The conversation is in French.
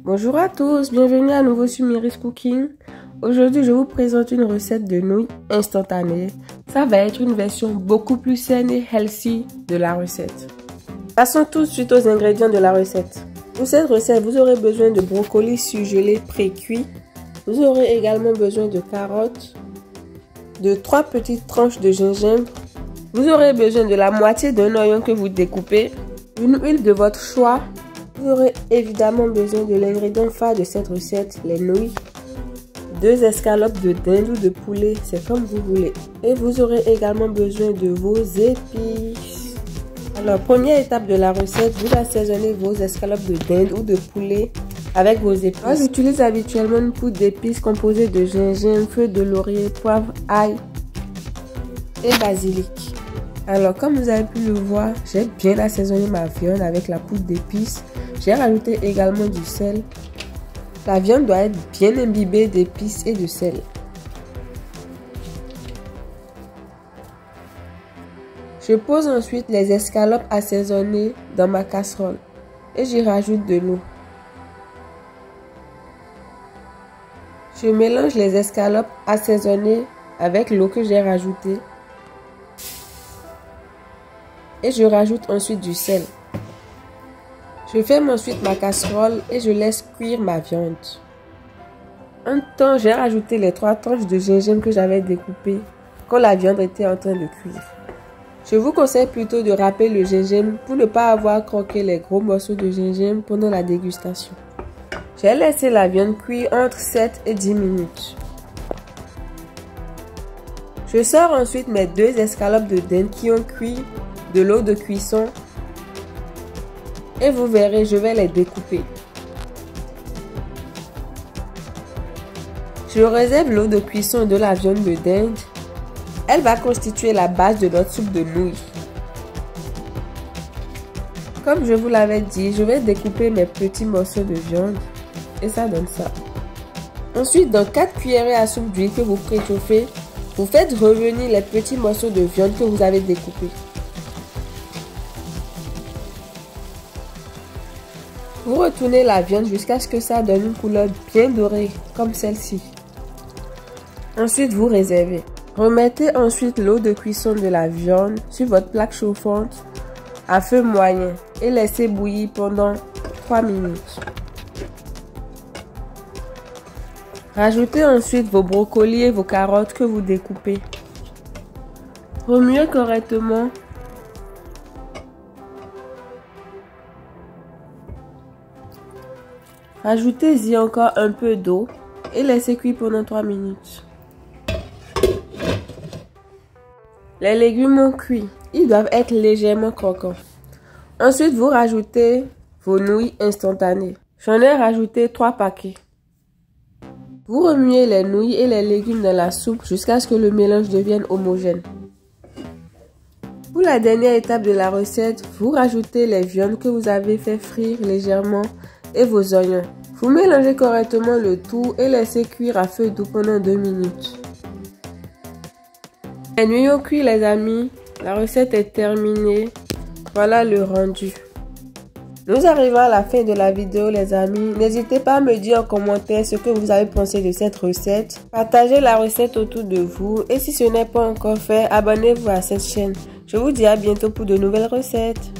Bonjour à tous, bienvenue à nouveau sur Myris Cooking. Aujourd'hui, je vous présente une recette de nouilles instantanées. Ça va être une version beaucoup plus saine et healthy de la recette. Passons tout de suite aux ingrédients de la recette. Pour cette recette, vous aurez besoin de brocolis surgelés pré-cuits. Vous aurez également besoin de carottes, de 3 petites tranches de gingembre. Vous aurez besoin de la moitié d'un oignon que vous découpez, une huile de votre choix. Vous aurez évidemment besoin de l'ingrédient phare de cette recette, les nouilles, 2 escalopes de dinde ou de poulet, c'est comme vous voulez. Et vous aurez également besoin de vos épices. Alors, première étape de la recette, vous assaisonnez vos escalopes de dinde ou de poulet avec vos épices. Moi, j'utilise habituellement une poudre d'épices composée de gingembre, feuilles de laurier, poivre, ail et basilic. Alors, comme vous avez pu le voir, j'ai bien assaisonné ma viande avec la poudre d'épices. J'ai rajouté également du sel. La viande doit être bien imbibée d'épices et de sel. Je pose ensuite les escalopes assaisonnées dans ma casserole et j'y rajoute de l'eau. Je mélange les escalopes assaisonnées avec l'eau que j'ai rajoutée et je rajoute ensuite du sel. Je ferme ensuite ma casserole et je laisse cuire ma viande. En temps, j'ai rajouté les 3 tranches de gingembre que j'avais découpées quand la viande était en train de cuire. Je vous conseille plutôt de râper le gingembre pour ne pas avoir croqué les gros morceaux de gingembre pendant la dégustation. J'ai laissé la viande cuire entre 7 et 10 minutes. Je sors ensuite mes 2 escalopes de dinde qui ont cuit de l'eau de cuisson. Et vous verrez, je vais les découper. Je réserve l'eau de cuisson de la viande de dinde. Elle va constituer la base de notre soupe de nouilles. Comme je vous l'avais dit, je vais découper mes petits morceaux de viande. Et ça donne ça. Ensuite, dans 4 cuillerées à soupe d'huile que vous préchauffez, vous faites revenir les petits morceaux de viande que vous avez découpés. Vous retournez la viande jusqu'à ce que ça donne une couleur bien dorée, comme celle-ci. Ensuite, vous réservez. Remettez ensuite l'eau de cuisson de la viande sur votre plaque chauffante à feu moyen et laissez bouillir pendant 3 minutes. Rajoutez ensuite vos brocolis et vos carottes que vous découpez. Remuez correctement. Ajoutez-y encore un peu d'eau et laissez cuire pendant 3 minutes. Les légumes ont cuit. Ils doivent être légèrement croquants. Ensuite, vous rajoutez vos nouilles instantanées. J'en ai rajouté 3 paquets. Vous remuez les nouilles et les légumes dans la soupe jusqu'à ce que le mélange devienne homogène. Pour la dernière étape de la recette, vous rajoutez les viandes que vous avez fait frire légèrement et vos oignons. Vous mélangez correctement le tout et laissez cuire à feu doux pendant 2 minutes. Les nouilles ont cuit les amis, la recette est terminée. Voilà le rendu. Nous arrivons à la fin de la vidéo les amis. N'hésitez pas à me dire en commentaire ce que vous avez pensé de cette recette. Partagez la recette autour de vous et si ce n'est pas encore fait, abonnez-vous à cette chaîne. Je vous dis à bientôt pour de nouvelles recettes.